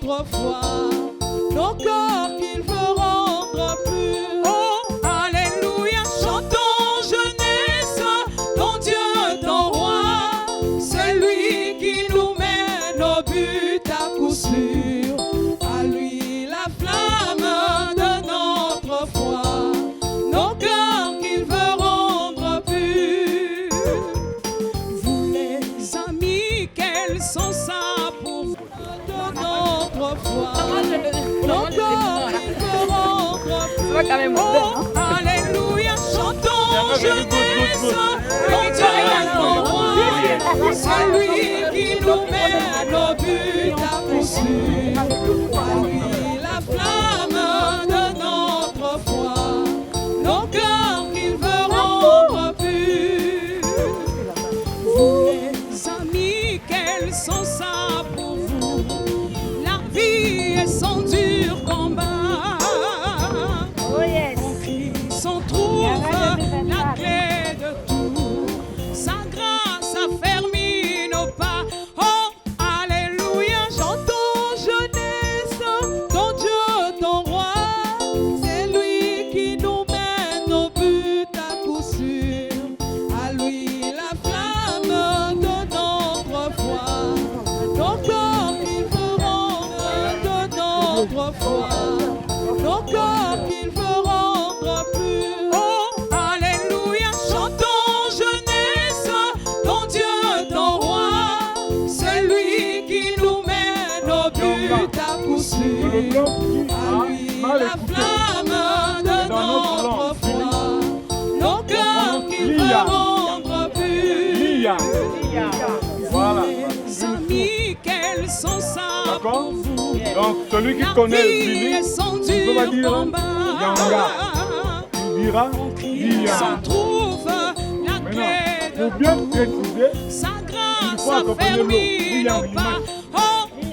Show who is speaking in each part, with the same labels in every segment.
Speaker 1: notre foi, nos cœurs qu'il veut rendre purs. Oh, alléluia, chantons jeunesse, ton Dieu, ton roi, c'est lui qui nous mène au but à coup sûr. À lui la flamme de notre foi, nos cœurs qu'il veut rendre purs. Vous les amis, quels sont ça pour vous de notre foi, nos cœurs qu'il veut rendre purs. Oh, alléluia, chantons jeunesse, ton Dieu, ton roi, c'est lui qui nous mène au but à coup sûr. À lui la flamme de notre foi, nos cœurs qu'il veut rendre purs. Vous les amis, quels sont ça pour vous? La vie est son dur combat. En Christ on trouve la clé de tout. Sa grâce affermit nos pas. Oh, alléluia, chantons jeunesse, ton Dieu, ton roi, c'est lui qui nous mène au but à coup sûr. À lui la flamme de notre foi, nos cœurs qu'il veut rendre de notre foi, nos cœurs qu'il veut rendre purs. Oh, alléluia, chantons jeunesse, ton Dieu, ton roi, c'est lui qui nous mène au but à coup sûr. À lui la flamme de notre foi, nos cœurs qu'il veut rendre purs.
Speaker 2: Voilà.
Speaker 1: Les amis, quels sont ça pour vous?
Speaker 2: Donc, celui qui
Speaker 1: La
Speaker 2: connaît le
Speaker 1: vie
Speaker 2: feeling,
Speaker 1: est son
Speaker 2: il peut pas
Speaker 1: dur
Speaker 2: dire
Speaker 1: combat.
Speaker 2: Yanga. Il dira
Speaker 1: Christ
Speaker 2: Lia.
Speaker 1: on trouve la clé
Speaker 2: Maintenant,
Speaker 1: de
Speaker 2: pour bien
Speaker 1: tout.
Speaker 2: préciser,
Speaker 1: Sa
Speaker 2: il
Speaker 1: grâce
Speaker 2: faut accompagner l'eau.
Speaker 1: affermit nos pas. Oh,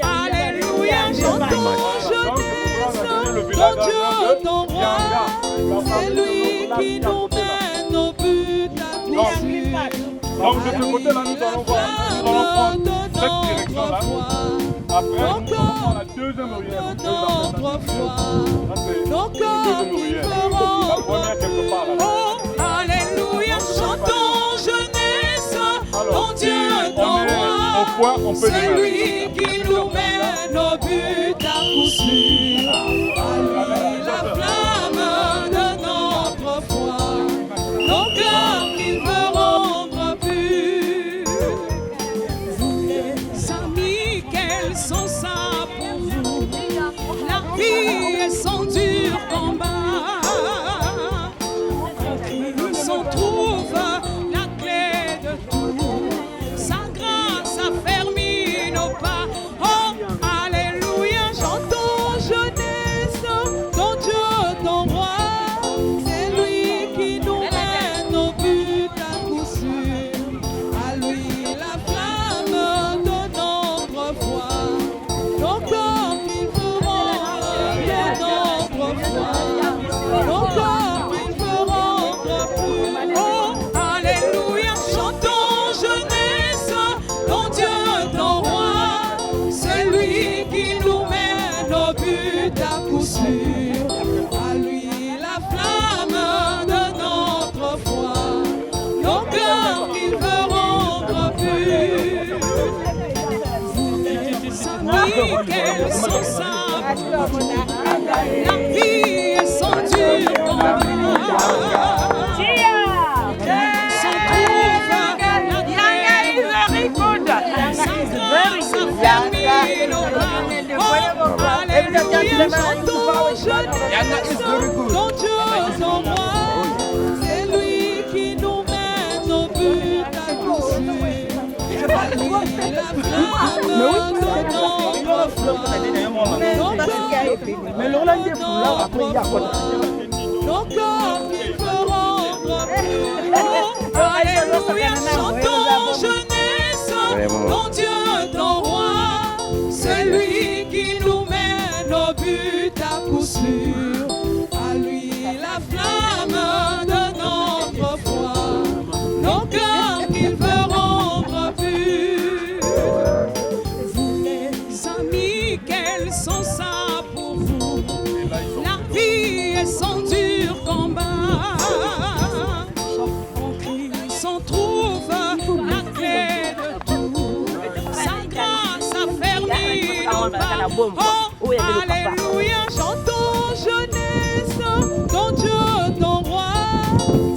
Speaker 1: alléluia, chantons jeunesse, ton Dieu, ton roi, c'est lui qui nous mène au but à coup sûr.
Speaker 2: Donc, de ce côté-là, nous allons voir, nous allons prendre cette direction-là. Après, nous allons prendre la deuxième oreillère.
Speaker 1: Notre foi,
Speaker 2: Ça, c'est
Speaker 1: nos
Speaker 2: la
Speaker 1: cœurs
Speaker 2: deuxième
Speaker 1: qui
Speaker 2: oreillère.
Speaker 1: veut
Speaker 2: La
Speaker 1: rendre
Speaker 2: première, quelque part, là.
Speaker 1: Oh, alléluia, chantons jeunesse, ton Dieu, ton
Speaker 2: On est au
Speaker 1: roi,
Speaker 2: point, on peut
Speaker 1: c'est
Speaker 2: démarrer.
Speaker 1: lui qui nous mène au but à coup sûr. À lui la flamme de notre foi, nos cœurs qu'il veut rendre purs. Vous les amis, quels sont ça pour vous? La vie est son dur combat. En Christ on trouve la clé de tout. Sa grâce affermit nos pas. Oh, alléluia, chantons jeunesse, ton Dieu, ton roi, c'est lui qui nous mène au but à coup sûr. À lui la flamme de notre foi, nos cœurs qu'il veut rendre de notre foi, nos cœurs qu'il veut rendre purs. Oh, alléluia, chantons jeunesse, ton Dieu, ton roi, c'est lui qui nous mène au but à coup sûr. À lui la flamme de notre foi, nos cœurs qu'il veut rendre purs. Vous les amis, quels sont ça pour vous? La vie est son dur combat. S'en trouve la clé de sa grâce affermit nos pas. Oh, alléluia, chantons jeunesse, ton Dieu, ton roi, c'est lui qui nous mène au but à coup sûr. À lui la flamme de notre foi, nos cœurs qu'il veut rendre purs. Oh, alléluia, chantons jeunesse, ton Dieu, ton roi, c'est lui qui nous mène au but à coup sûr. À lui la flamme de notre foi, nos cœurs qu'il veut rendre purs. Vous les amis, quels quels sont ça pour vous? La vie est sans dur combat. En Christ on trouve la clé de tout. Sa grâce a fermé nos pas. Oh, alléluia, chantons jeunesse, ton Dieu, ton roi.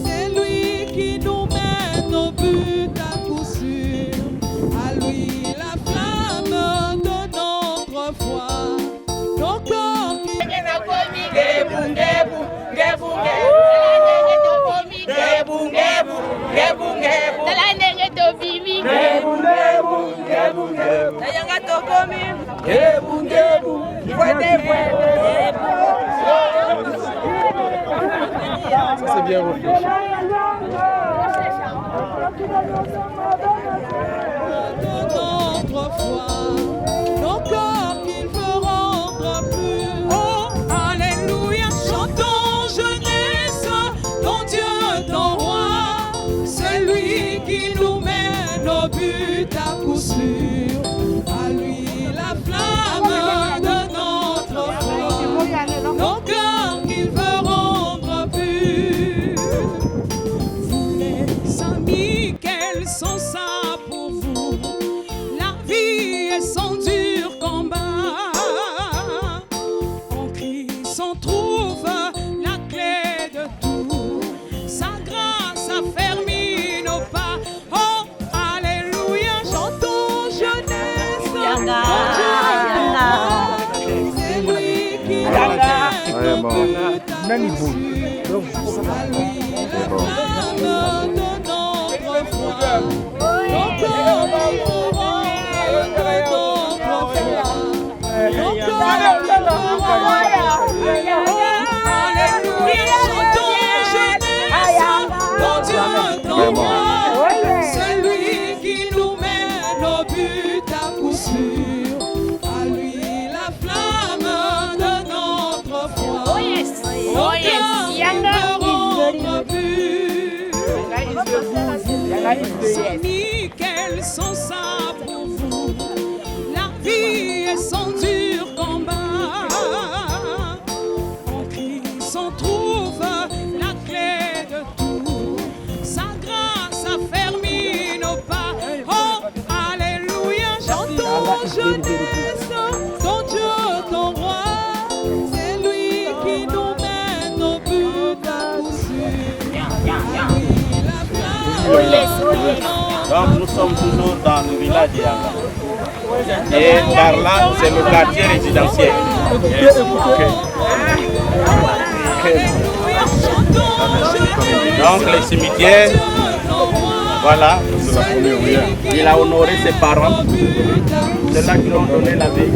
Speaker 1: C'est lui qui nous mène au but à coup sûr. À lui la flamme de notre foi. Nos corps qui
Speaker 3: C'est bien refait.
Speaker 1: de notre foi, nos corps qu'il veut rendre purs. Oh, alléluia, chantons jeunesse, ton Dieu, ton roi, celui qui nous mène au but à coup sûr. À lui la flamme de notre foi, nos cœurs qu'il veut rendre purs. Vous les amis, quels sont ça pour vous? La vie est sans dur combat. En Christ on trouve la clé de tout. Sa grâce a fermé nos pas. Oh, alléluia, chantons jeunesse. Ton Dieu, c'est lui qui nous mène au but à coup sûr. À lui la flamme de notre foi. Nos corps qui nous rendent de notre foi. Nos corps qui nous alléluia, chantons jeunesse, ton Dieu, ton roi, celui qui nous mène au but à coup sûr. À lui la flamme de notre foi. Nos cœurs qui veut rendre purs. Amis, quels sont ça pour vous? La vie est sans dur combat. En Christ on trouve la clé de tout. Sa grâce a fermé nos pas. Oh, alléluia, chantons jeunesse, ton Dieu, ton roi. C'est lui qui nous mène au but à coup sûr. Lui la flamme.
Speaker 4: Donc nous sommes toujours dans le village de Yanga. Et par là, c'est le quartier résidentiel. Donc les cimetières, voilà, il a honoré ses parents, c'est là qu'ils lui ont donné la vie,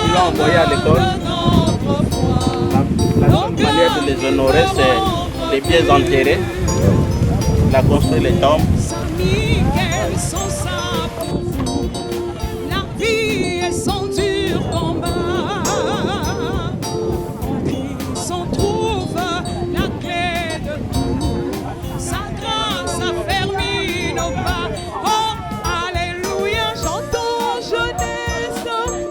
Speaker 4: ils l'ont envoyé à l'école. La seule manière de les honorer, c'est les pieds enterrés, la construire les tombes.
Speaker 1: Amis, quels sont ça pour vous? La vie est sans dur combat. En Christ on trouve la clé de tout. Sa grâce a fermé nos pas. Oh, alléluia, chantons jeunesse,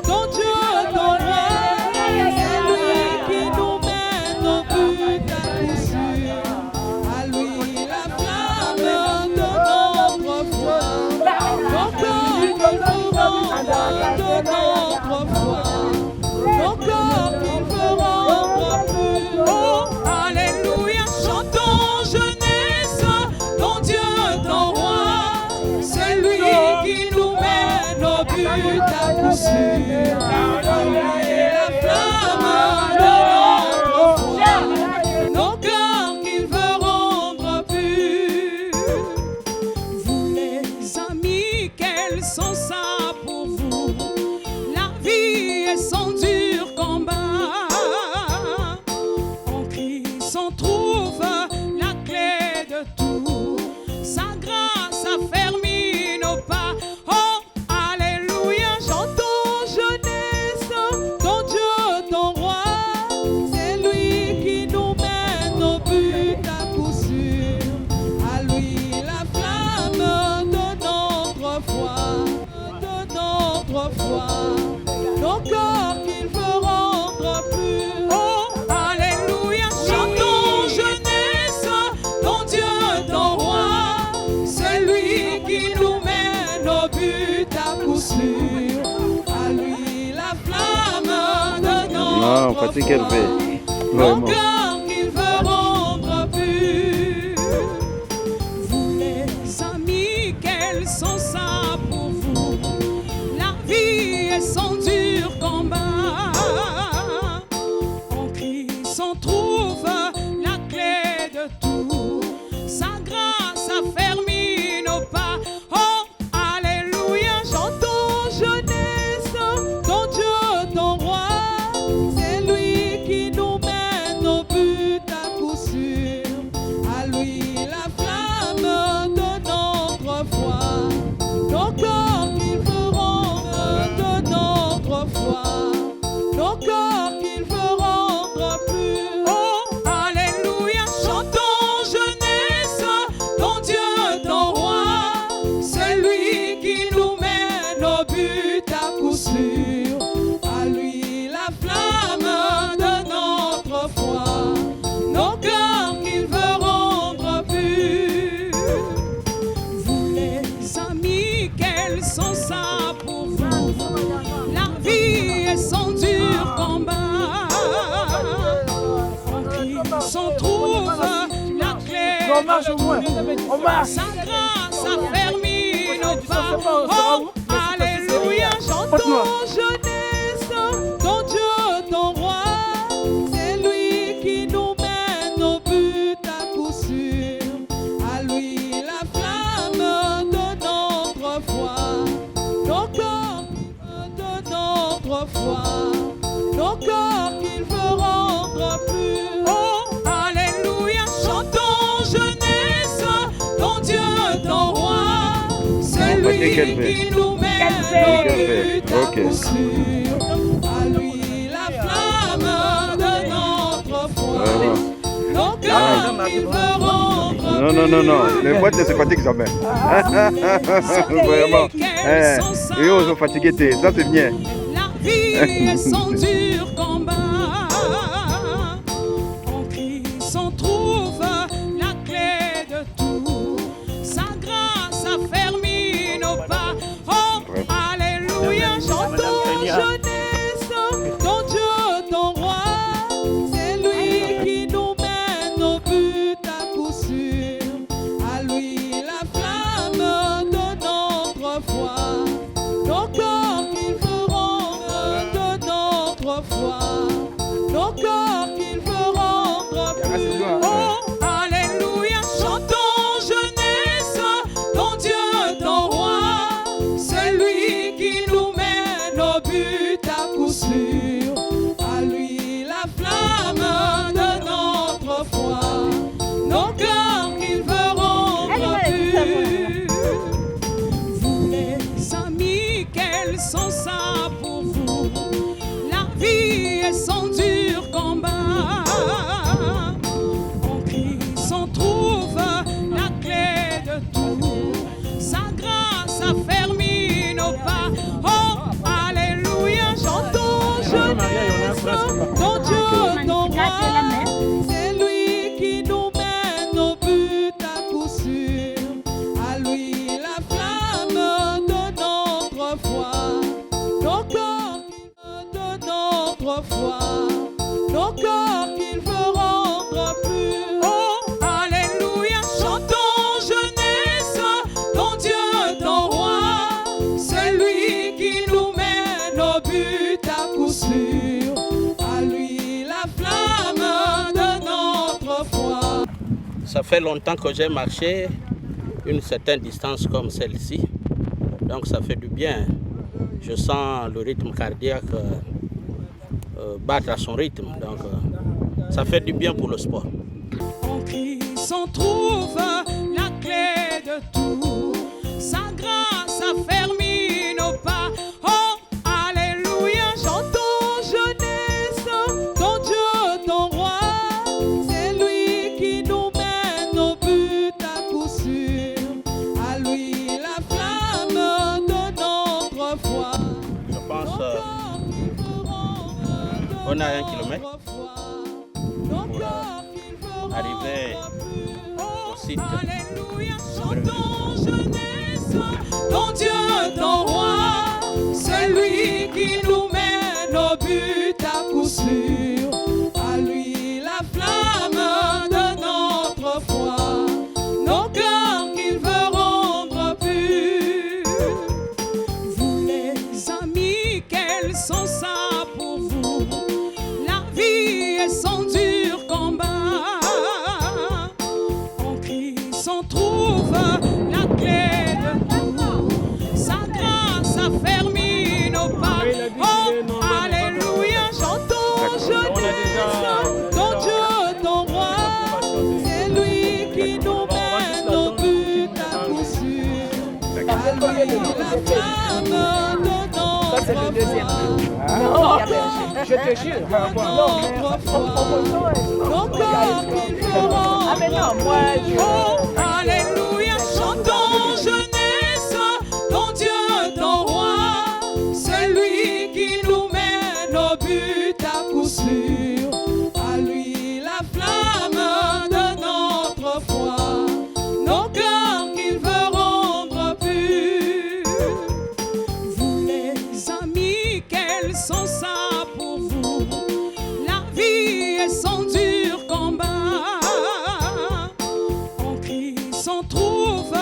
Speaker 1: ton Dieu, ton roi. C'est lui qui nous mène au but à coup sûr. À lui la flamme de notre foi. Nos corps qui veut rendre de notre foi. Nos corps qui veut rendre purs. Oh, alléluia, chantons jeunesse, ton Dieu, ton roi. C'est lui qui nous mène au but à coup sûr. À lui la flamme de notre foi. Nos cœurs qu'il veut rendre purs. Vous les amis, quels sont ça pour vous? La vie est sans dur combat. En Christ on trouve la clé de tout. Sa grâce a fermé nos pas. Oh, alléluia, chantons jeunesse, ton Dieu,
Speaker 4: Non, Fatih Kelvé.
Speaker 1: Mon cœur qu'il veut rendre pur. Vous les amis, quels sont ça pour vous? La vie est son dur combat. En Christ on trouve la clé de tout. Sa grâce affermit nos pas. Oh, alléluia, chantons jeunesse, ton Dieu, ton roi. C'est lui qui nous mène au but à coup sûr. À lui la flamme de notre foi. Nos corps qu'il veut rendre de notre foi. Nos corps qu'il veut rendre purs. Oh, alléluia, chantons jeunesse, ton Dieu, ton roi. C'est lui qui nous mène au but à coup sûr. À lui la flamme de notre foi. Nos cœurs qu'il veut rendre purs. Vous les amis, quels sont ça pour vous? La vie est son dur combat. En Christ on trouve la clé.
Speaker 3: On marche au moins. On marche.
Speaker 1: Sa grâce affermit nos pas. Oh, alléluia, chantons jeunesse, ton Dieu, ton roi. C'est lui qui nous mène au but à coup sûr. À lui la flamme de notre foi. Nos corps de notre foi. Nos corps qu'il veut rendre purs. Oh, alléluia, chantons jeunesse, ton Dieu, ton roi. C'est lui qui nous mène au but à coup sûr. À lui la flamme de notre foi. Nos cœurs qu'il veut rendre
Speaker 5: Non, non, non, non. Les boîtes ne se fatiguent jamais. Vraiment. Et ils sont fatigués. Ça, c'est bien.
Speaker 1: La vie est son dur combat. En Christ on trouve la clé de tout. Sa grâce affermit nos pas. Oh, alléluia, chantons jeunesse, ton Dieu, ton roi. C'est lui qui nous mène au but à coup sûr. À lui la flamme de notre foi. Nos corps qu'il veut rendre de notre foi. Nos corps qu'il veut rendre purs. Oh, alléluia, chantons jeunesse, ton Dieu, ton roi. C'est lui qui nous mène au but à coup sûr. À lui la flamme de notre foi. Nos cœurs qu'il veut rendre purs. Vous les amis, quels sont ça pour vous? La vie est son dur combat. En Christ on trouve la clé de tout. Sa grâce affermit nos pas. Oh, alléluia, chantons jeunesse, ton Dieu, ton roi. C'est lui qui nous mène au but à coup sûr. À lui la flamme de notre foi. Nos corps de notre foi. Nos corps qu'il veut rendre purs. Oh, alléluia, chantons jeunesse, ton Dieu, ton roi. C'est lui qui nous mène au but à coup sûr. À lui la flamme de notre foi.
Speaker 4: Ça fait longtemps que j'ai marché une certaine distance comme celle-ci. Donc ça fait du bien. Je sens le rythme cardiaque battre à son rythme. Donc ça fait du bien pour le sport.
Speaker 1: En Christ on trouve la clé de tout. Sa grâce affermit nos pas. Oh, alléluia, chantons jeunesse, ton Dieu, ton roi. C'est lui qui nous mène au but à coup sûr. À lui la flamme de notre foi.
Speaker 4: Je pense on a 1 kilomètre pour arriver au site.
Speaker 1: Alléluia, chantons jeunesse, ton Dieu, ton roi. C'est lui qui nous mène au but à coup sûr. Oh, alléluia, chantons jeunesse, ton Dieu, ton roi. C'est lui qui nous mène au but à coup sûr. À lui la flamme de notre
Speaker 3: C'est le deuxième.
Speaker 1: foi.
Speaker 3: Non, je te jure.
Speaker 1: Nos corps qui feront.
Speaker 3: Ah mais non, moi je...
Speaker 1: Oh, alléluia, chantons jeunesse, ton Dieu, ton roi, celui qui nous mène au but à coup sûr. À lui la flamme de notre foi, nos cœurs qu'il veut rendre purs. Vous les amis, quels sont ça pour vous? La vie est son dur combat. En Christ on trouve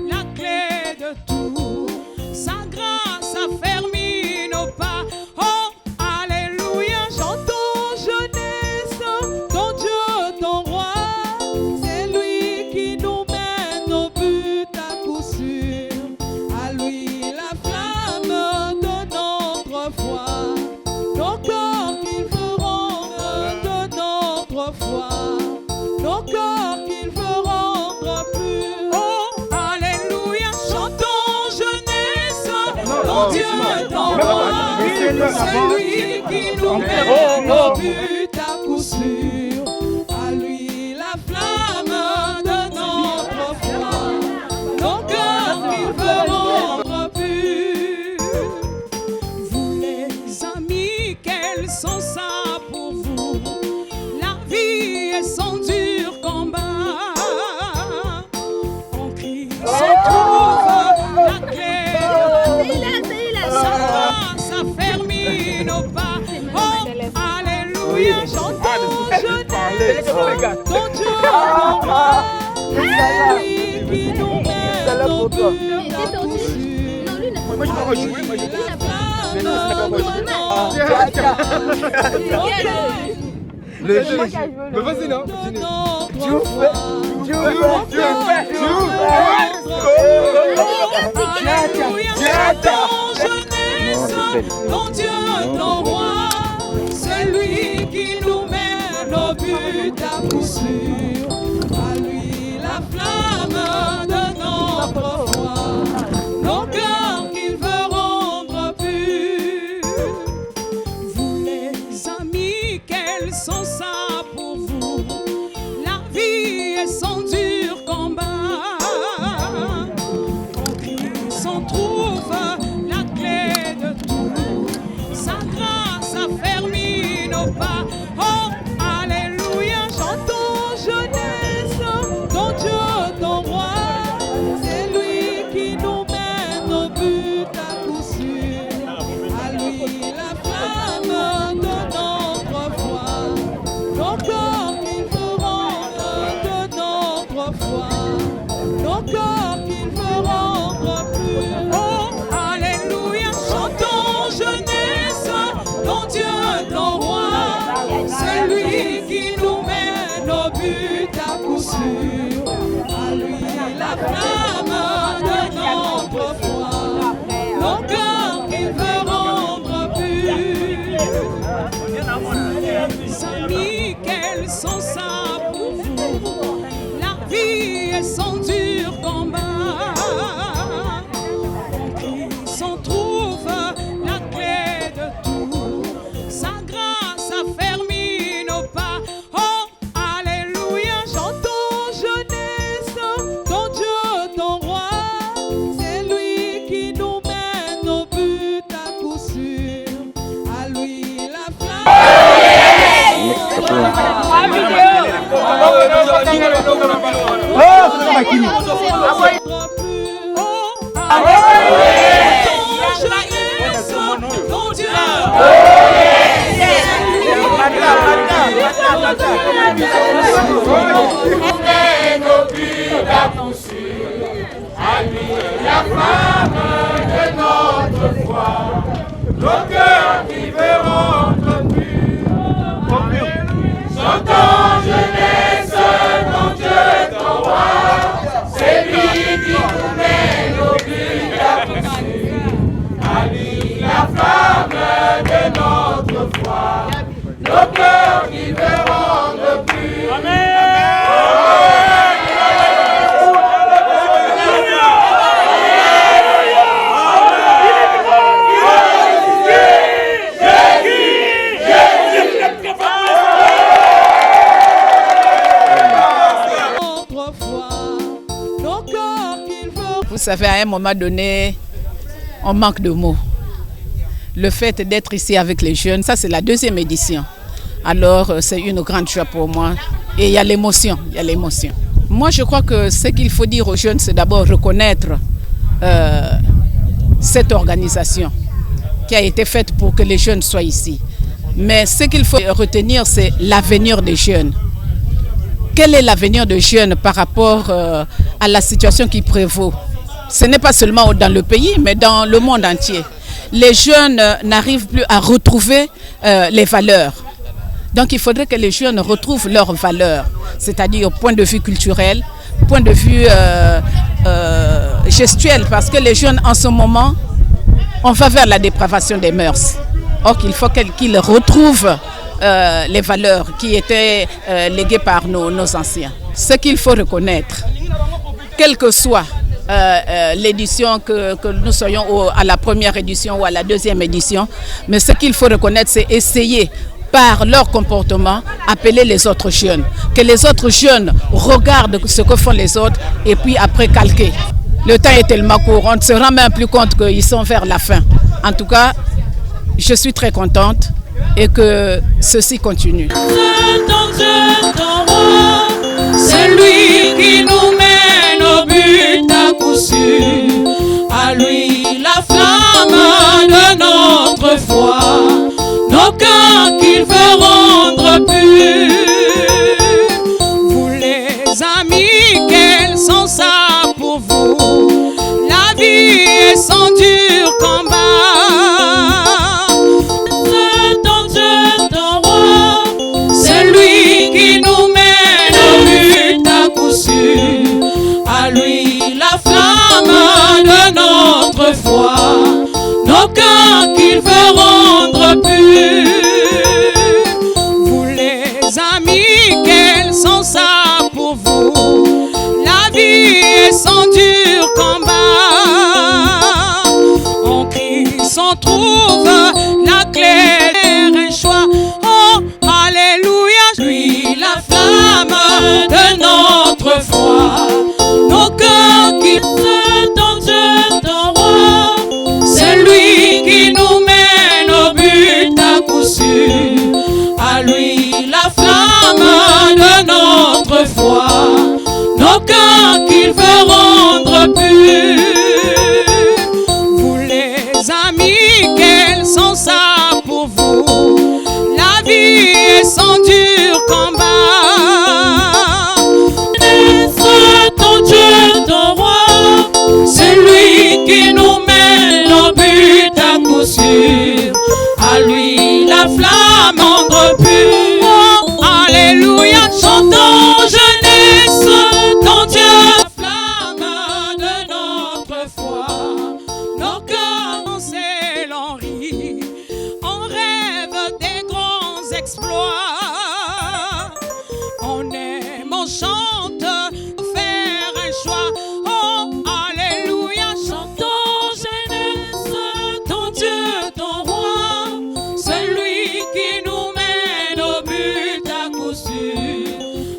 Speaker 1: la clé de tout. Sa grâce affermit nos pas. Oh, alléluia, chantons jeunesse, ton Dieu, ton roi. C'est lui qui nous mène au but à coup sûr. À lui la flamme de notre foi, nos corps qu'il veut rendre de notre foi, nos corps qu'il veut rendre purs. Oh, alléluia, chantons jeunesse, ton Dieu, ton roi. C'est lui qui nous mène au but à coup sûr. À lui la flamme de notre foi, nos cœurs qu'il veut rendre purs. Vous les amis, quels sont ça pour vous? La vie est son dur combat. En Christ on trouve la clé. Sa grâce affermit nos pas. Oh, alléluia, chantons jeunesse, ton Dieu, ton roi. C'est lui qui nous mène au but à coup sûr.
Speaker 5: Moi je peux pas jouer, moi je peux
Speaker 1: La
Speaker 5: Mais non, c'est pas
Speaker 3: Le jeu.
Speaker 5: Mais vas-y, non.
Speaker 1: Chantons jeunesse, ton Dieu, ton roi. C'est lui qui nous mène au but à coup sûr. À lui la flamme de notre foi, nos cœurs qu'il veut rendre purs. Vous les amis, quels sont ça pour vous? La vie est son dur combat. En Christ on trouve la clé de tout. Sa grâce affermit nos pas. Oh, alléluia, chantons jeunesse, ton Dieu, ton roi. C'est lui qui nous mène au but à coup sûr. À lui la flamme de notre foi, nos corps qu'il veut rendre de notre foi, nos corps qu'il veut rendre purs. Oh, alléluia, chantons jeunesse, ton Dieu, ton roi. C'est lui qui nous mène au but à coup sûr. À lui la flamme de notre foi, nos cœurs qu'il veut rendre purs. Amis, quels sont ça pour vous? La vie est son dur combat. En Christ on trouve la clé de tout. Sa grâce affermit nos pas. Oh, alléluia, chantons jeunesse, ton Dieu, ton roi. C'est lui qui nous mène au but à coup sûr. À lui la flamme.
Speaker 6: Chantons jeunesse, ton Dieu, ton roi, c'est lui
Speaker 1: savez, à un moment donné, on manque de mots. Le fait d'être ici avec les jeunes, ça c'est la 2e édition. Alors c'est une grande joie pour moi. Et il y a l'émotion, Moi je crois que ce qu'il faut dire aux jeunes, c'est d'abord reconnaître cette organisation qui a été faite pour que les jeunes soient ici. Mais ce qu'il faut retenir, c'est l'avenir des jeunes. Quel est l'avenir des jeunes par rapport à la situation qui prévaut? Ce n'est pas seulement dans le pays, mais dans le monde entier. Les jeunes n'arrivent plus à retrouver les valeurs. Donc il faudrait que les jeunes retrouvent leurs valeurs, c'est-à-dire point de vue culturel, point de vue gestuel, parce que les jeunes en ce moment, on va vers la dépravation des mœurs. Or il faut qu'ils retrouvent les valeurs qui étaient léguées par nos anciens. Ce qu'il faut reconnaître, quelle que soit l'édition, que nous soyons à la première édition ou à la 2e édition, mais ce qu'il faut reconnaître, c'est essayer par leur comportement, appeler les autres jeunes. Que les autres jeunes regardent ce que font les autres et puis après calquer. Le temps est tellement court, on ne se rend même plus compte qu'ils sont vers la fin. En tout cas, je suis très contente et que ceci continue.
Speaker 6: C'est lui qui nous mène au but à coup sûr. À lui la flamme de notre foi, nos cœurs qu'il veut rendre purs. Vous les amis, quels sont ça pour vous? La vie est sans dur combat. C'est lui qui nous mène au but à coup sûr. À lui la flamme de notre foi, nos cœurs qu'il veut rendre purs. Vous les amis, quels sont ça pour vous? La vie est sans dur combat. En Christ on trouve la clé et choix. Oh, alléluia, lui la flamme de notre foi, nos cœurs qui se dans Dieu ton roi. C'est lui qui nous mène au but à coup sûr. À lui la flamme de notre foi, nos cœurs qu'il veut rendre purs. Vous les amis, quels sont ça pour vous? La vie est sans dur combat. Être ton Dieu, ton roi, c'est lui qui nous mène au but à coup sûr. À lui la flamme rendre pure. Oh, alléluia, chantons jeunesse, ton Dieu, la flamme de notre foi. Nos cœurs s'élan rit, on rêve des grands exploits. On aime, on chante, faire un choix. Oh, alléluia, chantons jeunesse, ton Dieu, ton roi. C'est lui qui nous mène au but à coup sûr.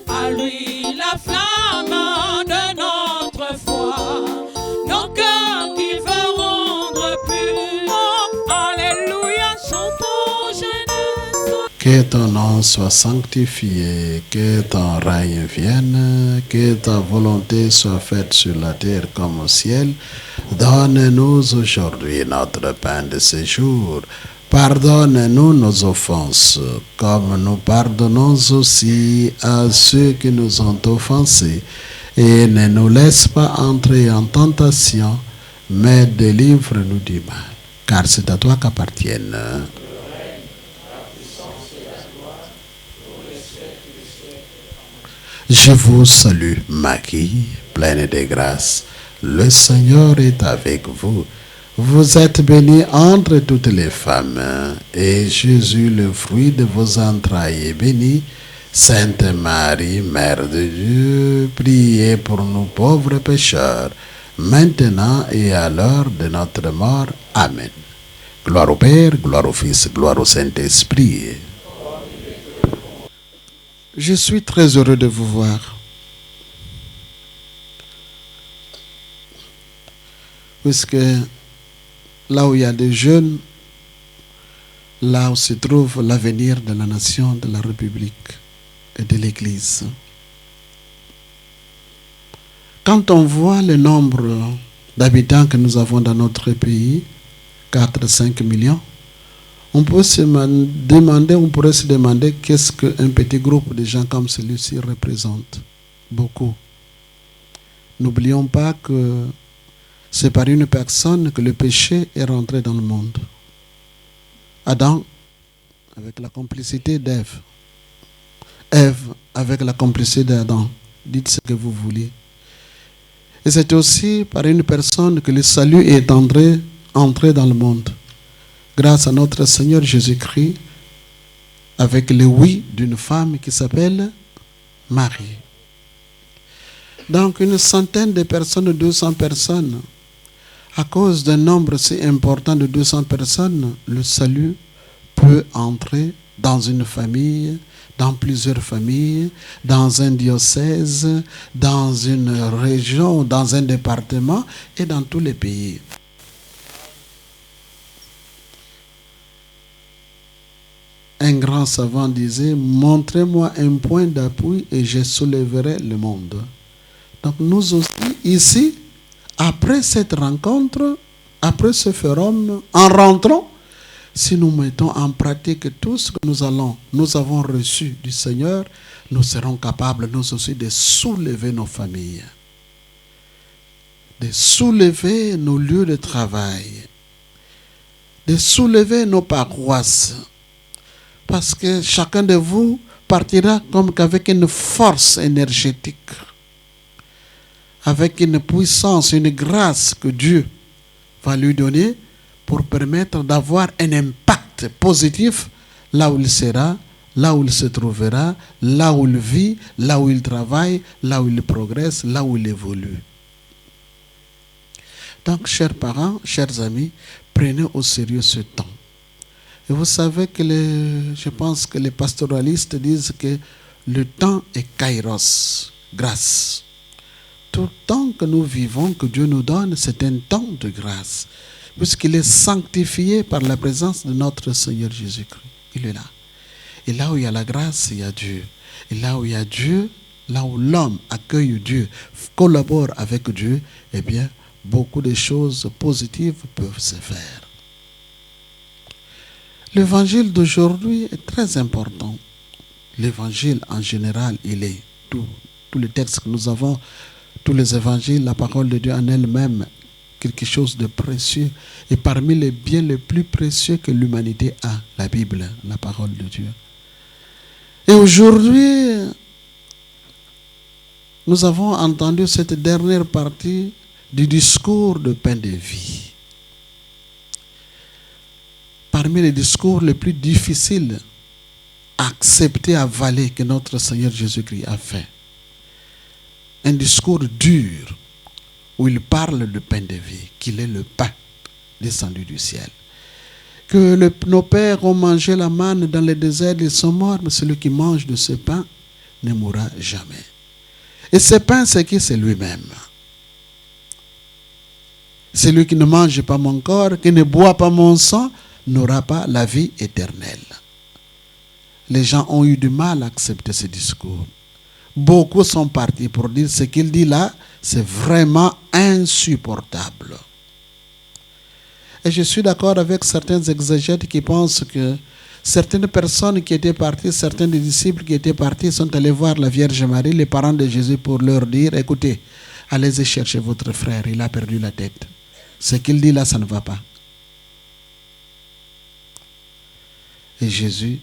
Speaker 6: À lui la flamme de notre foi, nos cœurs qu'il veut rendre purs. Oh, alléluia, chantons jeunesse.
Speaker 7: Que ton nom soit sanctifié, que ton règne vienne, que ta volonté soit faite sur la terre comme au ciel. Donne-nous aujourd'hui notre pain de ce jour. Pardonne-nous nos offenses, comme nous pardonnons aussi à ceux qui nous ont offensés. Et ne nous laisse pas entrer en tentation, mais délivre-nous du mal. Car c'est à toi qu'appartiennent Je vous salue, Marie, pleine de grâce. Le Seigneur est avec vous. Vous êtes bénie entre toutes les femmes, et Jésus, le fruit de vos entrailles, est béni. Sainte Marie, Mère de Dieu, priez pour nous pauvres pécheurs, maintenant et à l'heure de notre mort. Amen. Gloire au Père, gloire au Fils, gloire au Saint-Esprit. Je suis très heureux de vous voir. puisque là où il y a des jeunes, là où se trouve l'avenir de la nation, de la République et de l'Église. Quand on voit le nombre d'habitants que nous avons dans notre pays, 4-5 millions, on pourrait se demander qu'est-ce qu'un petit groupe de gens comme celui-ci représente. Beaucoup. N'oublions pas que c'est par une personne que le péché est rentré dans le monde. Adam, avec la complicité d'Ève. Ève, avec la complicité d'Adam. Dites ce que vous voulez. Et c'est aussi par une personne que le salut est entré dans le monde. Grâce à notre Seigneur Jésus-Christ, avec le oui d'une femme qui s'appelle Marie. Donc une centaine de personnes, 200 personnes, à cause d'un nombre si important de 200 personnes, le salut peut entrer dans une famille, dans plusieurs familles, dans un diocèse, dans une région, dans un département et dans tous les pays. Un grand savant disait, montrez-moi un point d'appui et je soulèverai le monde. Donc nous aussi, ici, après cette rencontre, après ce forum, en rentrant, si nous mettons en pratique tout ce que nous avons reçu du Seigneur, nous serons capables, nous aussi, de soulever nos familles, de soulever nos lieux de travail, de soulever nos paroisses. Parce que chacun de vous partira comme qu'avec une force énergétique, avec une puissance, une grâce que Dieu va lui donner pour permettre d'avoir un impact positif là où il sera, là où il se trouvera, là où il vit, là où il travaille, là où il progresse, là où il évolue. Donc, chers parents, chers amis, prenez au sérieux ce temps. Et vous savez que je pense que les pastoralistes disent que le temps est kairos, grâce. Tout temps que nous vivons, que Dieu nous donne, c'est un temps de grâce. Puisqu'il est sanctifié par la présence de notre Seigneur Jésus-Christ. Il est là. Et là où il y a la grâce, il y a Dieu. Et là où il y a Dieu, là où l'homme accueille Dieu, collabore avec Dieu, eh bien, beaucoup de choses positives peuvent se faire. L'évangile d'aujourd'hui est très important. L'évangile en général, il est tous les textes que nous avons, tous les évangiles, la parole de Dieu en elle-même, quelque chose de précieux. Et parmi les biens les plus précieux que l'humanité a, la Bible, la parole de Dieu. Et aujourd'hui, nous avons entendu cette dernière partie du discours de pain de vie. Parmi les discours les plus difficiles à accepter, à avaler que notre Seigneur Jésus-Christ a fait. Un discours dur où il parle de pain de vie, qu'il est le pain descendu du ciel. Que nos pères ont mangé la manne dans le désert, ils sont morts, mais celui qui mange de ce pain ne mourra jamais. Et ce pain, c'est qui? C'est lui-même. Celui qui ne mange pas mon corps, qui ne boit pas mon sang, n'aura pas la vie éternelle. Les gens ont eu du mal à accepter ce discours. Beaucoup sont partis pour dire ce qu'il dit là, c'est vraiment insupportable. Et je suis d'accord avec certains exégètes qui pensent que certaines personnes qui étaient parties, certains des disciples qui étaient partis sont allés voir la Vierge Marie, les parents de Jésus, pour leur dire, écoutez, allez chercher votre frère, il a perdu la tête. Ce qu'il dit là, ça ne va pas. Et Jésus,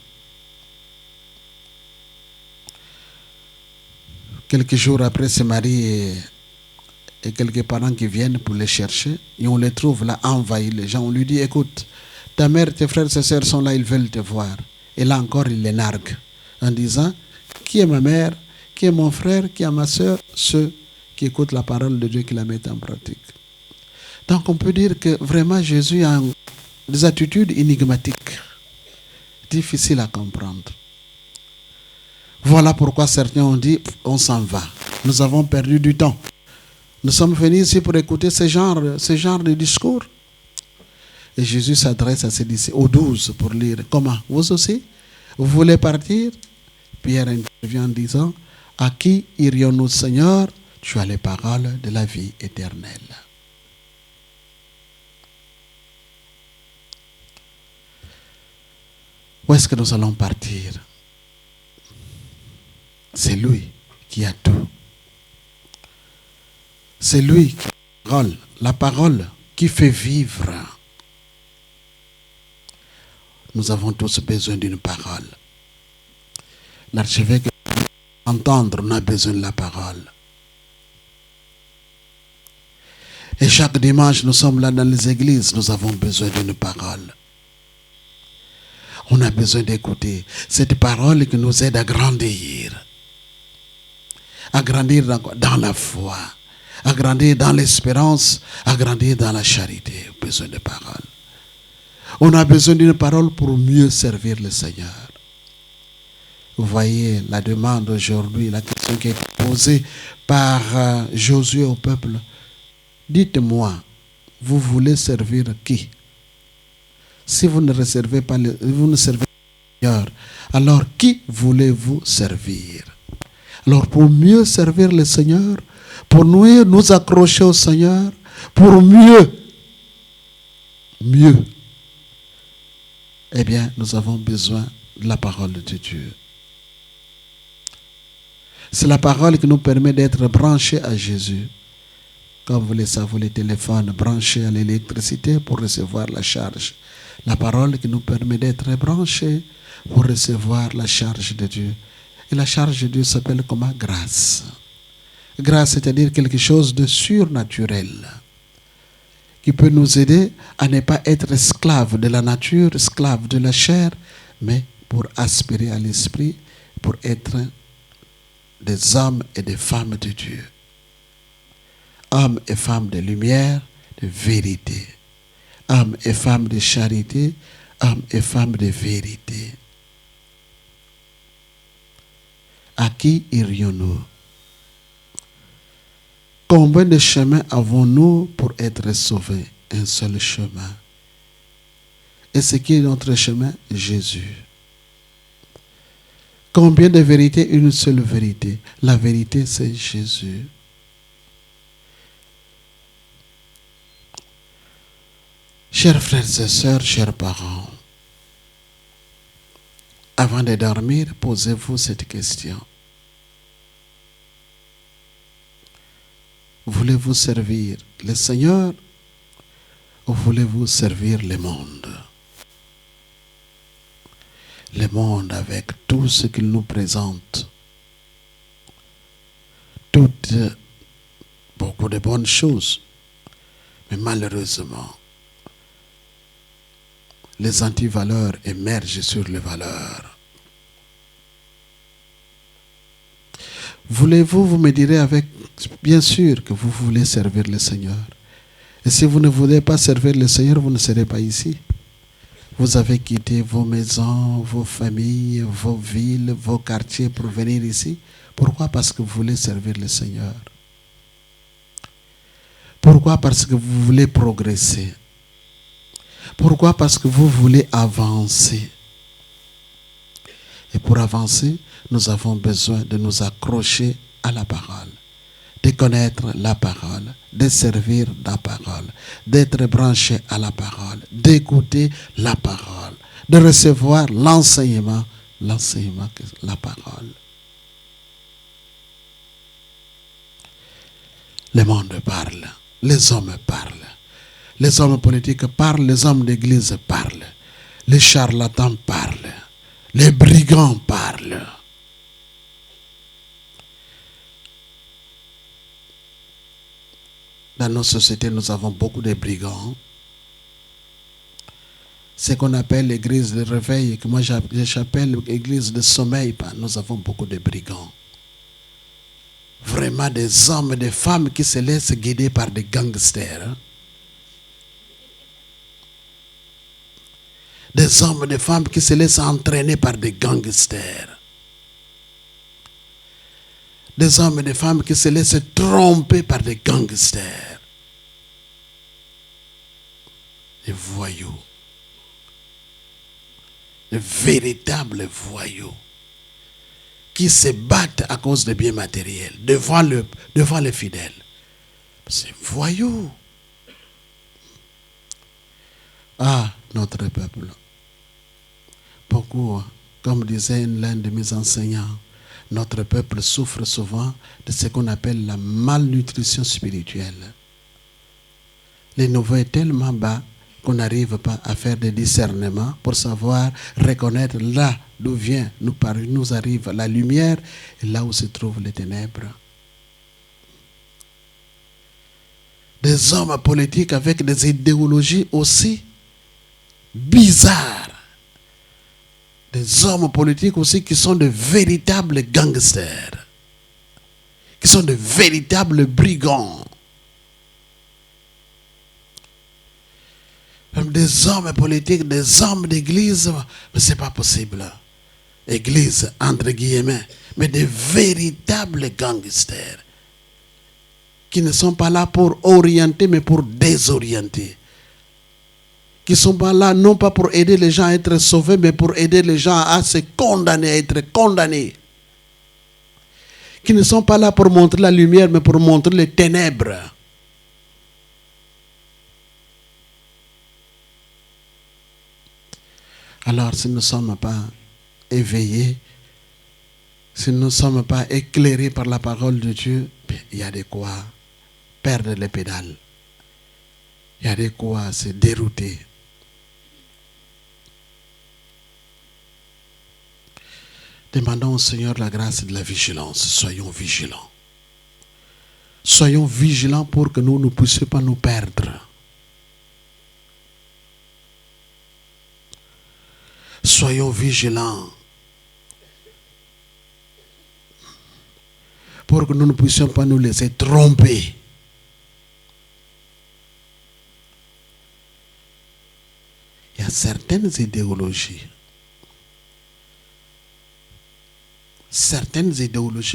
Speaker 7: quelques jours après, c'est Marie et quelques parents qui viennent pour les chercher. Et on les trouve là, envahis. Les gens, on lui dit, écoute, ta mère, tes frères, tes sœurs sont là, ils veulent te voir. Et là encore, il les nargue en disant, qui est ma mère, qui est mon frère, qui est ma sœur? Ceux qui écoutent la parole de Dieu, qui la mettent en pratique. Donc on peut dire que vraiment Jésus a des attitudes énigmatiques, difficiles à comprendre. Voilà pourquoi certains ont dit, on s'en va. Nous avons perdu du temps. Nous sommes venus ici pour écouter ce genre de discours. Et Jésus s'adresse à ses disciples, aux 12, pour lire. Comment? Vous aussi? Vous voulez partir? Pierre intervient en disant, à qui irions-nous, Seigneur? Tu as les paroles de la vie éternelle. Où est-ce que nous allons partir? C'est lui qui a tout. C'est lui qui a la parole qui fait vivre. Nous avons tous besoin d'une parole. L'archevêque entendre, on a besoin de la parole. Et chaque dimanche, nous sommes là dans les églises, nous avons besoin d'une parole. On a besoin d'écouter cette parole qui nous aide à grandir. À grandir dans la foi, à grandir dans l'espérance, à grandir dans la charité. Besoin de parole. On a besoin d'une parole pour mieux servir le Seigneur. Vous voyez la demande aujourd'hui, la question qui est posée par Josué au peuple. Dites-moi, vous voulez servir qui? Si vous ne servez pas le Seigneur, alors qui voulez-vous servir? Alors pour mieux servir le Seigneur, pour nous accrocher au Seigneur, pour mieux, eh bien, nous avons besoin de la parole de Dieu. C'est la parole qui nous permet d'être branchés à Jésus. Comme vous le savez, les téléphones branchés à l'électricité pour recevoir la charge. La parole qui nous permet d'être branchés pour recevoir la charge de Dieu. Et la charge de Dieu s'appelle comment? Grâce. Grâce, c'est-à-dire quelque chose de surnaturel qui peut nous aider à ne pas être esclaves de la nature, esclaves de la chair, mais pour aspirer à l'esprit, pour être des hommes et des femmes de Dieu. Hommes et femmes de lumière, de vérité. Hommes et femmes de charité, hommes et femmes de vérité. À qui irions-nous? Combien de chemins avons-nous pour être sauvés? Un seul chemin. Et ce qui est notre chemin? Jésus. Combien de vérités? Une seule vérité. La vérité, c'est Jésus. Chers frères et sœurs, chers parents, avant de dormir, posez-vous cette question. Voulez-vous servir le Seigneur ou voulez-vous servir le monde? Le monde avec tout ce qu'il nous présente. Beaucoup de bonnes choses. Mais malheureusement, les antivaleurs émergent sur les valeurs. Voulez-vous, vous me direz avec, bien sûr que vous voulez servir le Seigneur. Et si vous ne voulez pas servir le Seigneur, vous ne serez pas ici. Vous avez quitté vos maisons, vos familles, vos villes, vos quartiers pour venir ici. Pourquoi? Parce que vous voulez servir le Seigneur. Pourquoi? Parce que vous voulez progresser. Pourquoi? Parce que vous voulez avancer. Et pour avancer, nous avons besoin de nous accrocher à la parole, de connaître la parole, de servir la parole, d'être branché à la parole, d'écouter la parole, de recevoir l'enseignement la parole. Le monde parle, les hommes parlent. Les hommes politiques parlent, les hommes d'église parlent. Les charlatans parlent. Les brigands parlent. Dans nos sociétés, nous avons beaucoup de brigands. Ce qu'on appelle l'église de réveil, que moi j'appelle l'église de sommeil, nous avons beaucoup de brigands. Vraiment des hommes et des femmes qui se laissent guider par des gangsters. Des hommes et des femmes qui se laissent entraîner par des gangsters. Des hommes et des femmes qui se laissent tromper par des gangsters. Des voyous. Des véritables voyous. Qui se battent à cause des biens matériels. Devant les fidèles. C'est voyous. Ah, notre peuple. Beaucoup, comme disait l'un de mes enseignants, notre peuple souffre souvent de ce qu'on appelle la malnutrition spirituelle. Le niveau est tellement bas qu'on n'arrive pas à faire des discernements pour savoir reconnaître là d'où nous arrive la lumière et là où se trouvent les ténèbres. Des hommes politiques avec des idéologies aussi bizarres. Des hommes politiques aussi qui sont de véritables gangsters. Qui sont de véritables brigands. Des hommes politiques, des hommes d'église, mais ce n'est pas possible. Église, entre guillemets, mais des véritables gangsters. Qui ne sont pas là pour orienter, mais pour désorienter. Qui ne sont pas là, non pas pour aider les gens à être sauvés, mais pour aider les gens à se condamner, à être condamnés. Qui ne sont pas là pour montrer la lumière, mais pour montrer les ténèbres. Alors, si nous ne sommes pas éveillés, si nous ne sommes pas éclairés par la parole de Dieu, il y a de quoi perdre les pédales. Il y a de quoi se dérouter. Demandons au Seigneur la grâce de la vigilance. Soyons vigilants. Soyons vigilants pour que nous ne puissions pas nous perdre. Soyons vigilants pour que nous ne puissions pas nous laisser tromper. Il y a certaines idéologies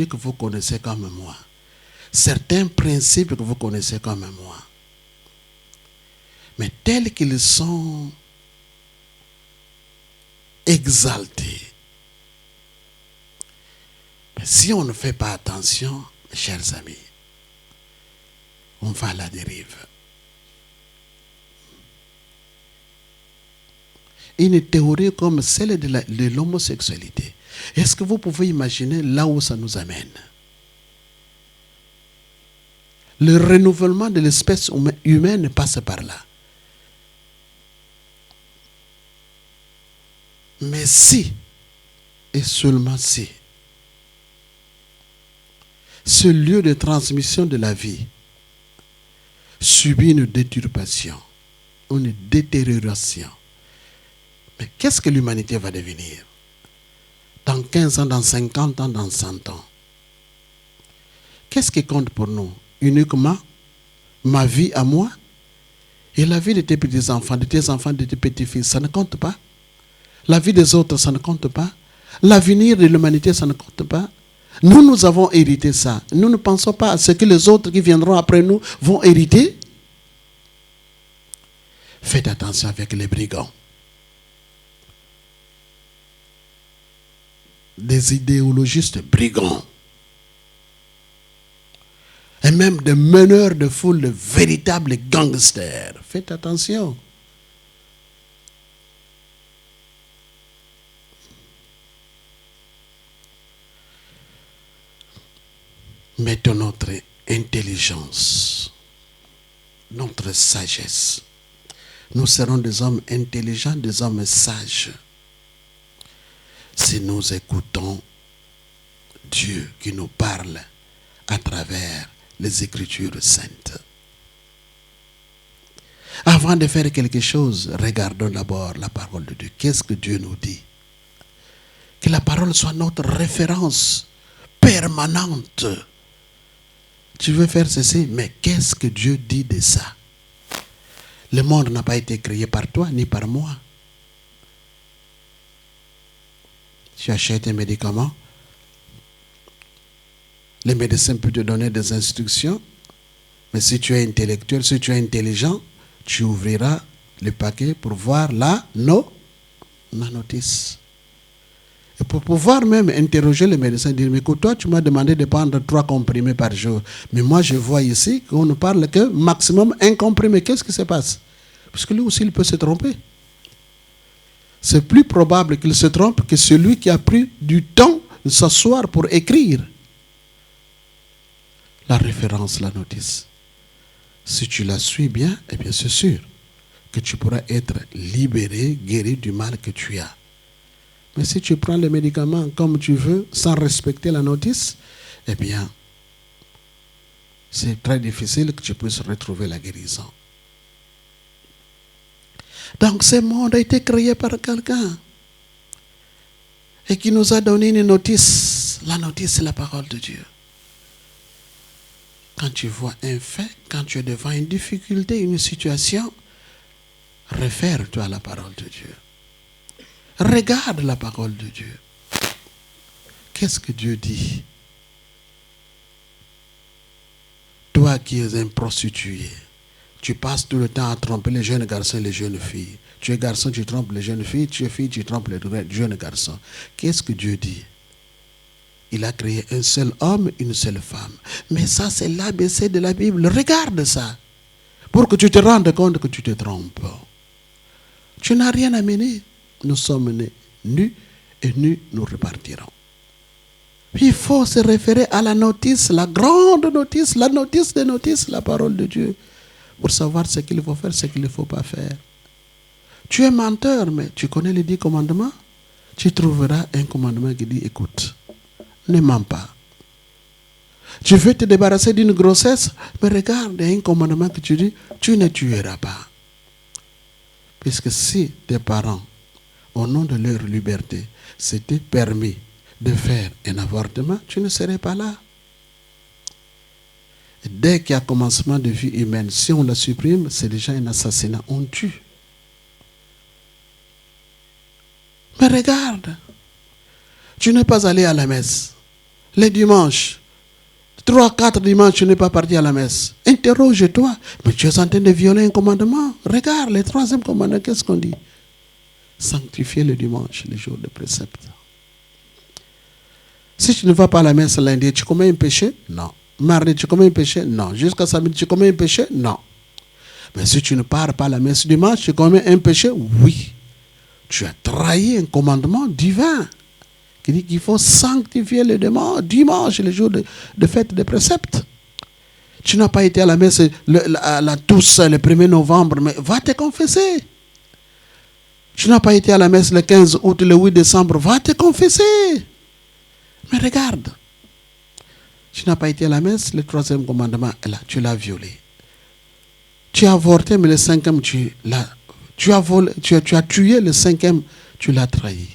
Speaker 7: que vous connaissez comme moi. Certains principes que vous connaissez comme moi. Mais tels qu'ils sont exaltés. Mais si on ne fait pas attention, mes chers amis, on va à la dérive. Une théorie comme celle de l'homosexualité. Est-ce que vous pouvez imaginer là où ça nous amène? Le renouvellement de l'espèce humaine passe par là. Mais si, et seulement si, ce lieu de transmission de la vie subit une déturpation, une détérioration, mais qu'est-ce que l'humanité va devenir? Dans 15 ans, dans 50 ans, dans 100 ans. Qu'est-ce qui compte pour nous? Uniquement ma vie à moi et la vie de tes petits-enfants, de tes petits-fils, ça ne compte pas. La vie des autres, ça ne compte pas. L'avenir de l'humanité, ça ne compte pas. Nous avons hérité ça. Nous ne pensons pas à ce que les autres qui viendront après nous vont hériter. Faites attention avec les brigands. Des idéologistes brigands. Et même des meneurs de foule, de véritables gangsters. Faites attention. Mettons notre intelligence, notre sagesse. Nous serons des hommes intelligents, des hommes sages. Si nous écoutons Dieu qui nous parle à travers les Écritures saintes. Avant de faire quelque chose, regardons d'abord la parole de Dieu. Qu'est-ce que Dieu nous dit? Que la parole soit notre référence permanente. Tu veux faire ceci, mais qu'est-ce que Dieu dit de ça? Le monde n'a pas été créé par toi ni par moi. Tu achètes un médicament, Le médecin peut te donner des instructions, mais si tu es intellectuel, si tu es intelligent, tu ouvriras le paquet pour voir la notice. Et pour pouvoir même interroger le médecin, dire, mais écoute, toi, tu m'as demandé de prendre 3 comprimés par jour. Mais moi, je vois ici qu'on ne parle que maximum 1 comprimé. Qu'est-ce qui se passe? Parce que lui aussi, il peut se tromper. C'est plus probable qu'il se trompe que celui qui a pris du temps de s'asseoir pour écrire la référence, la notice. Si tu la suis bien, eh bien c'est sûr que tu pourras être libéré, guéri du mal que tu as. Mais si tu prends les médicaments comme tu veux, sans respecter la notice, eh bien, c'est très difficile que tu puisses retrouver la guérison. Donc ce monde a été créé par quelqu'un et qui nous a donné une notice. La notice, c'est la parole de Dieu. Quand tu vois un fait, quand tu es devant une difficulté, une situation, réfère-toi à la parole de Dieu. Regarde la parole de Dieu. Qu'est-ce que Dieu dit? Toi qui es un prostitué, tu passes tout le temps à tromper les jeunes garçons et les jeunes filles. Tu es garçon, tu trompes les jeunes filles. Tu es fille, tu trompes les jeunes garçons. Qu'est-ce que Dieu dit? Il a créé un seul homme, une seule femme. Mais ça, c'est l'ABC de la Bible. Regarde ça. Pour que tu te rendes compte que tu te trompes. Tu n'as rien à mener. Nous sommes nés nus et nus nous repartirons. Il faut se référer à la notice, la grande notice, la notice des notices, la parole de Dieu, pour savoir ce qu'il faut faire, ce qu'il ne faut pas faire. Tu es menteur, mais tu connais les 10 commandements. Tu trouveras un commandement qui dit, écoute, ne mens pas. Tu veux te débarrasser d'une grossesse, mais regarde, il y a un commandement que tu dis, tu ne tueras pas. Puisque si tes parents, au nom de leur liberté, s'étaient permis de faire un avortement, tu ne serais pas là. Et dès qu'il y a commencement de vie humaine, si on la supprime, c'est déjà un assassinat, on tue. Mais regarde, tu n'es pas allé à la messe. Les dimanches, 3-4 dimanches, tu n'es pas parti à la messe. Interroge-toi. Mais tu es en train de violer un commandement. Regarde, le 3e commandement, qu'est-ce qu'on dit? Sanctifier le dimanche, le jour de précepte. Si tu ne vas pas à la messe lundi, tu commets un péché? Non. Mardi, tu commets un péché? Non. Jusqu'à samedi, tu commets un péché? Non. Mais si tu ne pars pas à la messe dimanche, tu commets un péché? Oui. Tu as trahi un commandement divin qui dit qu'il faut sanctifier le dimanche, le jour de fête de précepte. Tu n'as pas été à la messe la Toussaint le 1er novembre, mais va te confesser. Tu n'as pas été à la messe le 15 août, le 8 décembre, va te confesser. Mais regarde, tu n'as pas été à la messe, le 3e commandement est là, tu l'as violé. Tu as avorté, mais le 5e, tu as tué, le 5e, tu l'as trahi.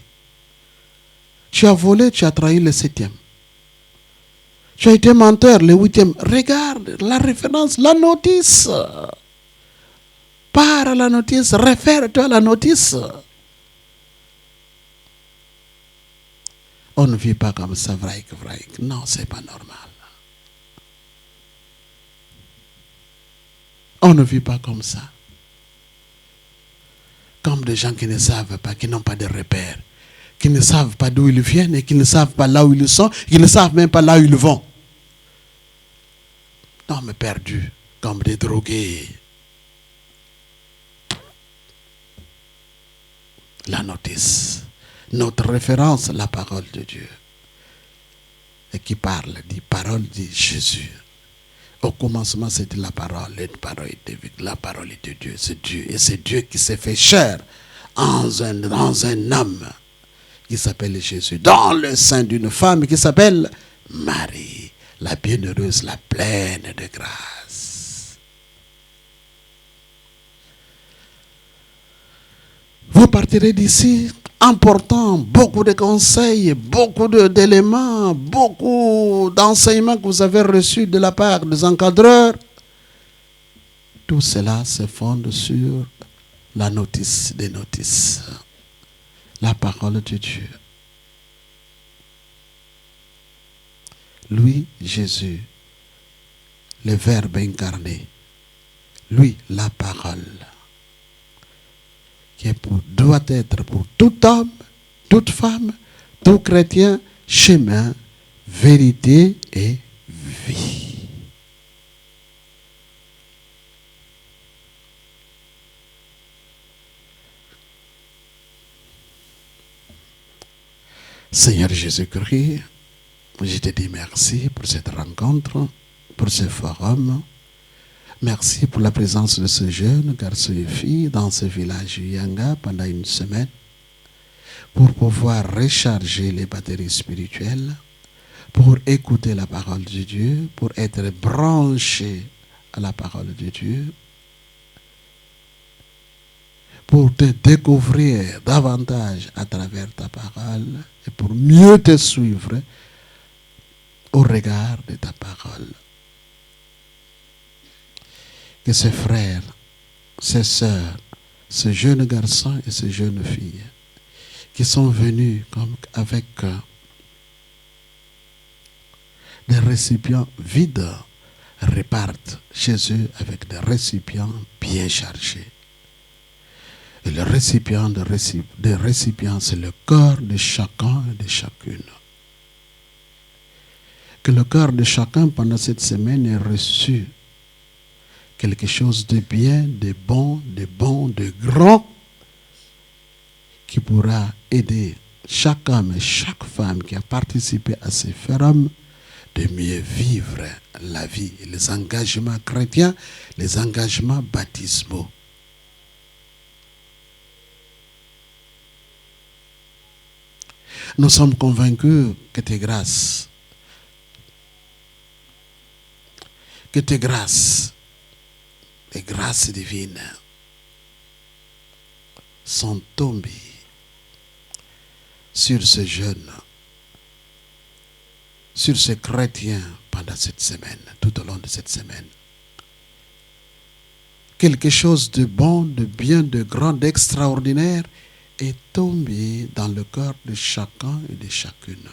Speaker 7: Tu as volé, tu as trahi le 7e. Tu as été menteur, le 8e. Regarde la référence, la notice. Pars à la notice, réfère-toi à la notice. On ne vit pas comme ça, vrai. Non, c'est pas normal. On ne vit pas comme ça. Comme des gens qui ne savent pas, qui n'ont pas de repères, qui ne savent pas d'où ils viennent et qui ne savent pas là où ils sont, qui ne savent même pas là où ils vont. Non, mais perdus, comme des drogués. La notice. Notre référence, la parole de Dieu. Et qui parle, dit parole, dit Jésus. Au commencement, c'était la parole. La parole était Dieu. C'est Dieu. Et c'est Dieu qui s'est fait chair dans un homme qui s'appelle Jésus. Dans le sein d'une femme qui s'appelle Marie. La bienheureuse, la pleine de grâce. Vous partirez d'ici en portant beaucoup de conseils, beaucoup d'éléments, beaucoup d'enseignements que vous avez reçus de la part des encadreurs. Tout cela se fonde sur la notice des notices, la parole de Dieu. lui, Jésus, le Verbe incarné, lui, la parole, qui doit être pour tout homme, toute femme, tout chrétien, chemin, vérité et vie. Seigneur Jésus-Christ, je te dis merci pour cette rencontre, pour ce forum. Merci pour la présence de ce jeune garçon et fille dans ce village Yanga pendant une semaine pour pouvoir recharger les batteries spirituelles, pour écouter la parole de Dieu, pour être branché à la parole de Dieu, pour te découvrir davantage à travers ta parole et pour mieux te suivre au regard de ta parole. Que ces frères, ces sœurs, ce jeune garçon et ces jeunes filles qui sont venus comme avec des récipients vides repartent chez eux avec des récipients bien chargés. Et le récipient des récipients, c'est le cœur de chacun et de chacune. Que le cœur de chacun pendant cette semaine ait reçu quelque chose de bien, de bon, de grand, qui pourra aider chaque homme et chaque femme qui a participé à ces forums de mieux vivre la vie, les engagements chrétiens, les engagements baptismaux. Nous sommes convaincus que tes grâces, les grâces divines sont tombées sur ces jeunes, sur ces chrétiens pendant cette semaine, tout au long de cette semaine. Quelque chose de bon, de bien, de grand, d'extraordinaire est tombé dans le cœur de chacun et de chacune.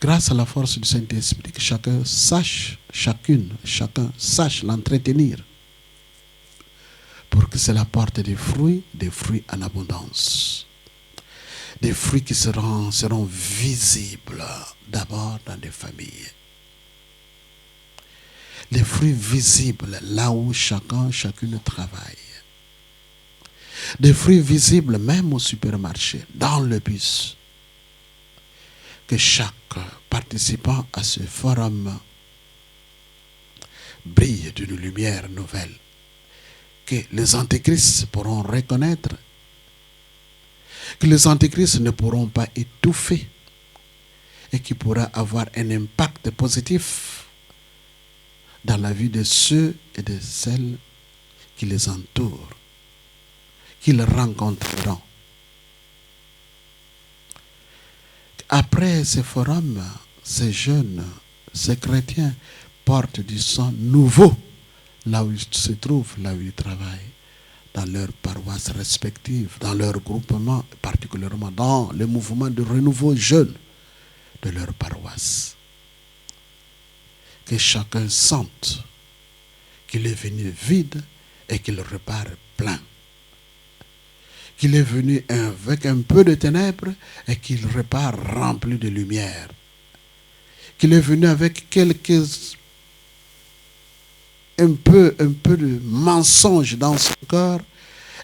Speaker 7: Grâce à la force du Saint-Esprit, que chacun sache, chacun sache l'entretenir pour que cela porte des fruits en abondance. Des fruits qui seront visibles d'abord dans les familles. Les fruits visibles là où chacune travaille. Des fruits visibles même au supermarché, dans le bus. Que chaque participant à ce forum brille d'une lumière nouvelle. Que les antéchrists pourront reconnaître. Que les antéchrists ne pourront pas étouffer. Et qui pourra avoir un impact positif dans la vie de ceux et de celles qui les entourent, qu'ils rencontreront. Après ce forum, ces jeunes, ces chrétiens portent du sang nouveau là où ils se trouvent, là où ils travaillent, dans leurs paroisses respectives, dans leurs groupements, particulièrement dans le mouvement de renouveau jeune de leur paroisse. Que chacun sente qu'il est venu vide et qu'il repart plein. Qu'il est venu avec un peu de ténèbres et qu'il repart rempli de lumière. Qu'il est venu avec un peu de mensonge dans son cœur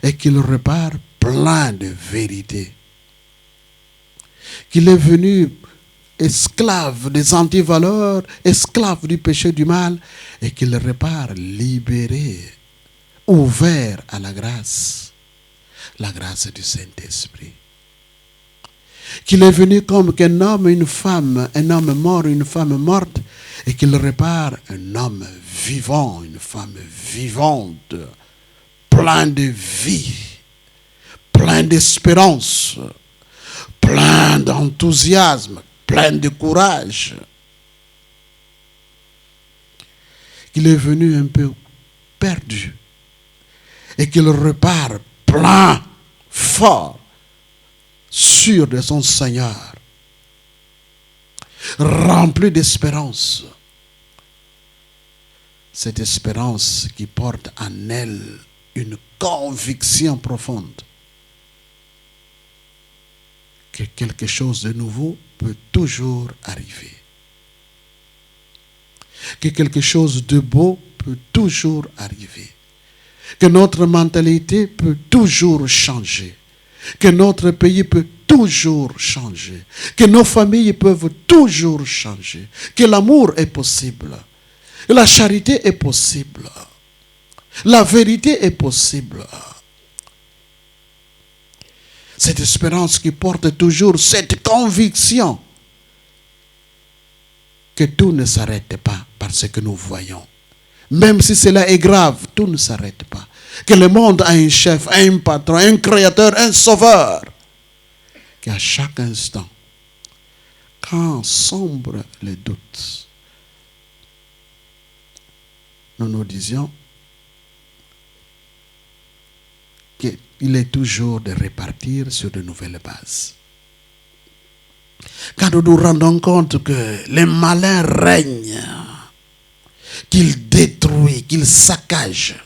Speaker 7: et qu'il repart plein de vérité. Qu'il est venu esclave des antivaleurs, esclave du péché du mal et qu'il repart libéré, ouvert à la grâce du Saint-Esprit. Qu'il est venu comme qu'un homme, une femme, un homme mort, une femme morte, et qu'il repart un homme vivant, une femme vivante, plein de vie, plein d'espérance, plein d'enthousiasme, plein de courage. Qu'il est venu un peu perdu, et qu'il repart plein, fort, sûr de son Seigneur. remplie d'espérance. Cette espérance qui porte en elle une conviction profonde que quelque chose de nouveau peut toujours arriver. Que quelque chose de beau peut toujours arriver. Que notre mentalité peut toujours changer. Que notre pays peut toujours changer. Que nos familles peuvent toujours changer. Que l'amour est possible. La charité est possible. La vérité est possible. Cette espérance qui porte toujours cette conviction que tout ne s'arrête pas par ce que nous voyons. Même si cela est grave, tout ne s'arrête pas. Que le monde a un chef, un patron, un créateur, un sauveur. Qu'à chaque instant, quand sombre les doutes, nous nous disions qu'il est toujours de repartir sur de nouvelles bases. Quand nous nous rendons compte que les malins règnent, qu'ils détruisent, qu'ils saccagent,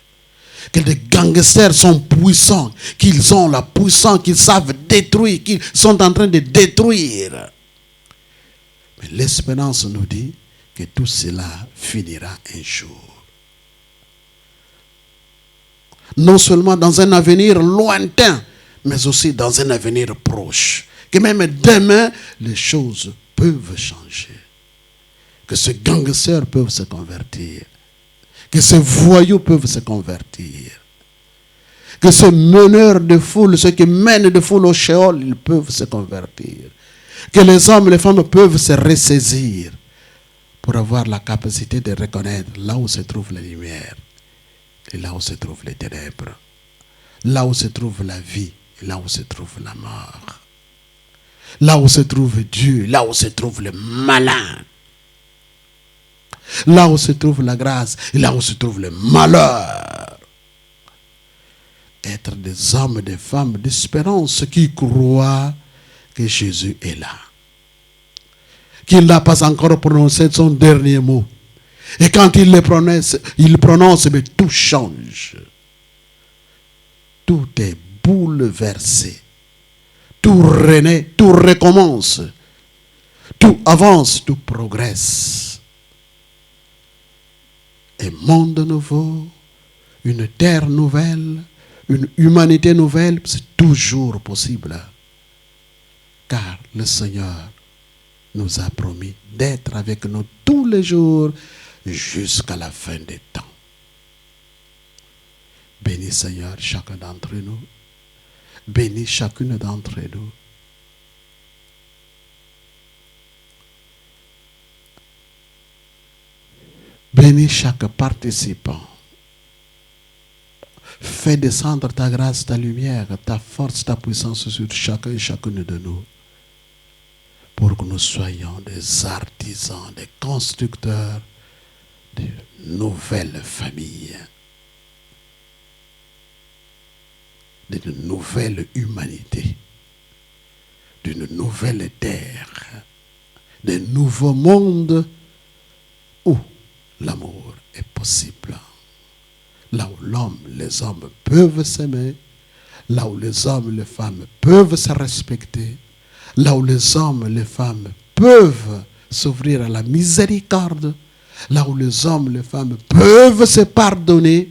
Speaker 7: que les gangsters sont puissants, qu'ils ont la puissance, qu'ils savent détruire, qu'ils sont en train de détruire. Mais l'espérance nous dit que tout cela finira un jour. Non seulement dans un avenir lointain, mais aussi dans un avenir proche. Que même demain, les choses peuvent changer. Que ces gangsters peuvent se convertir. Que ces voyous peuvent se convertir. Que ces meneurs de foule, ceux qui mènent de foule au Sheol, ils peuvent se convertir. Que les hommes et les femmes peuvent se ressaisir pour avoir la capacité de reconnaître là où se trouve la lumière et là où se trouvent les ténèbres. Là où se trouve la vie et là où se trouve la mort. Là où se trouve Dieu, là où se trouve le malin. Là où se trouve la grâce et là où se trouve le malheur. Être des hommes et des femmes d'espérance qui croient que Jésus est là. Qu'il n'a pas encore prononcé son dernier mot. Et quand il le prononce, mais tout change. Tout est bouleversé. Tout renaît, tout recommence. Tout avance, tout progresse. Un monde nouveau, une terre nouvelle, une humanité nouvelle, c'est toujours possible. Car le Seigneur nous a promis d'être avec nous tous les jours jusqu'à la fin des temps. Bénis Seigneur chacun d'entre nous. Bénis chacune d'entre nous. Bénis chaque participant. Fais descendre ta grâce, ta lumière, ta force, ta puissance sur chacun et chacune de nous. Pour que nous soyons des artisans, des constructeurs de nouvelles familles, d'une nouvelle humanité, d'une nouvelle terre, d'un nouveau monde où l'amour est possible. Là où l'homme, les hommes peuvent s'aimer, là où les hommes et les femmes peuvent se respecter, là où les hommes et les femmes peuvent s'ouvrir à la miséricorde, là où les hommes et les femmes peuvent se pardonner,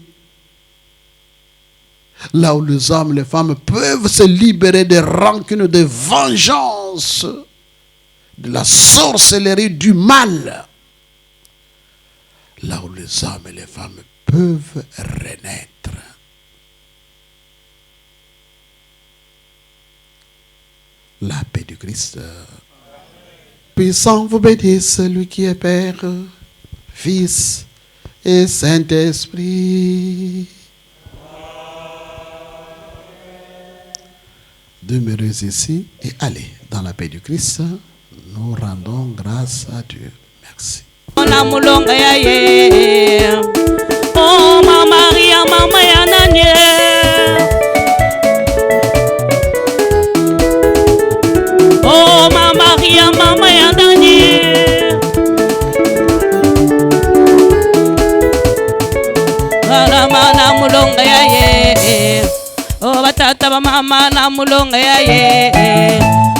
Speaker 7: là où les hommes et les femmes peuvent se libérer des rancunes, des vengeances, de la sorcellerie, du mal, là où les hommes et les femmes peuvent renaître. La paix du Christ. Puissant vous bénisse, lui qui est Père, Fils et Saint-Esprit. Demeurez ici et allez dans la paix du Christ. Nous rendons grâce à Dieu. Merci.
Speaker 6: La mulonga ya ye. Oh ma Maria, mama ya nanye. Oh ma Maria, mama ya nanye.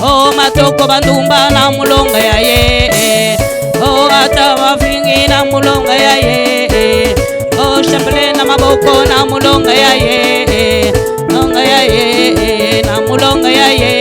Speaker 6: Oh matoko bandumba na mulonga ya ye. Oh ata mafingi na mulonga ya ye. Oh shambele na maboko na mulonga ya ye. Mulonga ya ye, na mulonga ya ye.